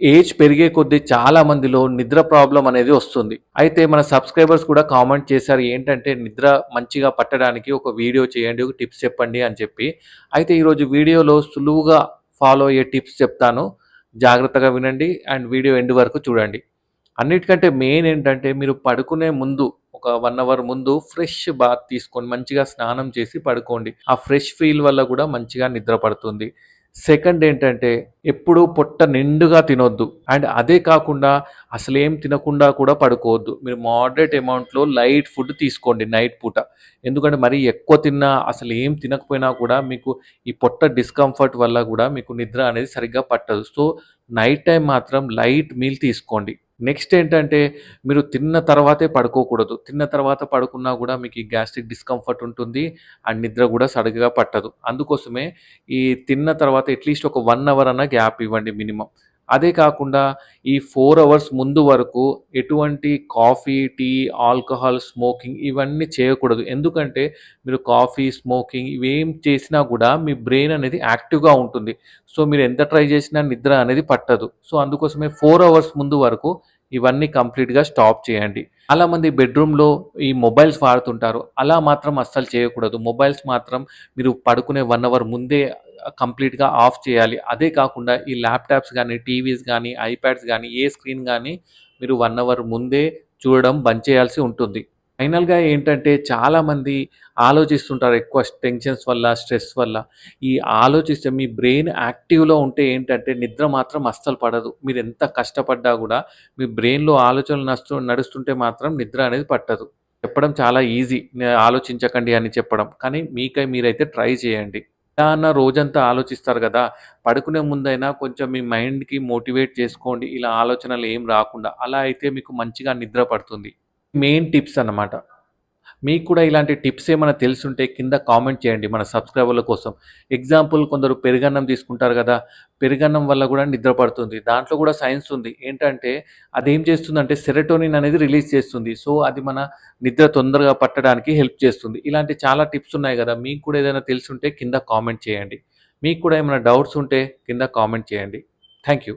Age పెరిగే కొద్దీ చాలా మందిలో నిద్ర ప్రాబ్లమ్ అనేది వస్తుంది. అయితే మన సబ్‌స్క్రైబర్స్ కూడా కామెంట్ చేశారు. ఏంటంటే నిద్ర మంచిగా పట్టడానికి ఒక వీడియో చేయండి. ఒక టిప్స్ చెప్పండి అని చెప్పి. అయితే ఈరోజు వీడియోలో సులువుగా ఫాలో అయ్యే టిప్స్ చెప్తాను. జాగ్రత్తగా వినండి అండ్ వీడియో ఎండ్ వరకు చూడండి. అన్నిటికంటే మెయిన్ ఏంటంటే మీరు పడుకునే ముందు ఒక 1 అవర్ ముందు ఫ్రెష్ బాత్ తీసుకొని మంచిగా స్నానం చేసి పడుకోండి. ఆ ఫ్రెష్ ఫీల్ వల్ల కూడా మంచిగా నిద్ర పడుతుంది. సెకండ్ ఏంటంటే ఎప్పుడూ పొట్ట నిండుగా తినొద్దు. అండ్ అదే కాకుండా అసలేం తినకుండా కూడా పడుకోవద్దు. మీరు మోడరేట్ అమౌంట్‌లో లైట్ ఫుడ్ తీసుకోండి నైట్ పూట. ఎందుకంటే మరీ ఎక్కువ తిన్నా అసలేం తినకపోయినా కూడా మీకు ఈ పొట్ట డిస్కంఫర్ట్ వల్ల కూడా మీకు నిద్ర అనేది సరిగ్గా పట్టదు. సో, నైట్ టైమ్ మాత్రం లైట్ మీల్ తీసుకోండి. నెక్స్ట్ ఏంటంటే మీరు తిన్న తర్వాతే పడుకోకూడదు. తిన్న తర్వాత పడుకున్నా గూడా మీకు ఈ గ్యాస్ట్రిక్ డిస్కంఫర్ట్ ఉంటుంది. అండ్ నిద్ర గూడా సరిగ్గా పట్టదు. అందుకోసమే ఈ తిన్న తర్వాత అట్‌లీస్ట్ ఒక 1 అవర్ అన్నా గ్యాప్ ఇవ్వండి మినిమమ్. అదే కాకుండా ఈ 4 అవర్స్ ముందు వరకు ఎటువంటి కాఫీ, టీ, ఆల్కహాల్, స్మోకింగ్ ఇవన్నీ చేయకూడదు. ఎందుకంటే మీరు కాఫీ, స్మోకింగ్ ఇవేం చేసినా గూడా మీ బ్రెయిన్ అనేది యాక్టివ్‌గా ఉంటుంది. సో, మీరు ఎంత ట్రై చేసినా నిద్ర అనేది పట్టదు. సో, అందుకోసమే 4 అవర్స్ ముందు వరకు ఇవన్నీ కంప్లీట్‌గా స్టాప్ చేయండి. చాలామంది బెడ్‌రూమ్‌లో ఈ మొబైల్స్ వాడుతుంటారు. అలా మాత్రం అస్సలు చేయకూడదు. మొబైల్స్ మాత్రం మీరు పడుకునే 1 అవర్ ముందే కంప్లీట్‌గా ఆఫ్ చేయాలి. అదే కాకుండా ఈ ల్యాప్‌టాప్స్ గానీ, టీవీస్ గానీ, ఐప్యాడ్స్ గానీ, ఏ స్క్రీన్ గానీ మీరు 1 అవర్ ముందే చూడడం బంద్ చేయాల్సి ఉంటుంది. ఫైనల్‌గా ఏంటంటే చాలామంది ఆలోచిస్తుంటారు ఎక్కువ టెన్షన్స్ వల్ల, స్ట్రెస్ వల్ల. ఈ ఆలోచిస్తే మీ బ్రెయిన్ యాక్టివ్‌లో ఉంటే ఏంటంటే నిద్ర మాత్రం అస్సలు పడదు. మీరెంత కష్టపడ్డా గూడా మీ బ్రెయిన్‌లో ఆలోచనలు నడుస్తుంటే మాత్రం నిద్ర అనేది పట్టదు. చెప్పడం చాలా ఈజీ. ఆలోచించకండి అని చెప్పడం. కానీ మీకై మీరైతే ట్రై చేయండి. ఎలా అన్నా రోజంతా ఆలోచిస్తారు గదా! పడుకునే ముందైనా కొంచెం మీ మైండ్‌కి మోటివేట్ చేసుకోండి. ఇలా ఆలోచనలు ఏం రాకుండా. అలా అయితే మీకు మంచిగా నిద్ర పడుతుంది. మెయిన్ టిప్స్ అన్నమాట. మీకు కూడా ఇలాంటి టిప్స్ ఏమైనా తెలిసుంటే కింద కామెంట్ చేయండి మన సబ్స్క్రైబర్ల కోసం. ఎగ్జాంపుల్ కొందరు పెరుగన్నం తీసుకుంటారు గదా! పెరుగన్నం వల్ల గూడా నిద్ర పడుతుంది. దాంట్లో గూడా సైన్స్ ఉంది. ఏంటంటే అదేం చేస్తుందంటే సెరోటోనిన్ అనేది రిలీజ్ చేస్తుంది. సో, అది మన నిద్ర తొందరగా పట్టడానికి హెల్ప్ చేస్తుంది. ఇలాంటి చాలా టిప్స్ ఉన్నాయి గదా! మీకు కూడా ఏదైనా తెలిసుంటే కింద కామెంట్ చేయండి. మీకు కూడా ఏమైనా డౌట్స్ ఉంటే కింద కామెంట్ చేయండి. Thank you.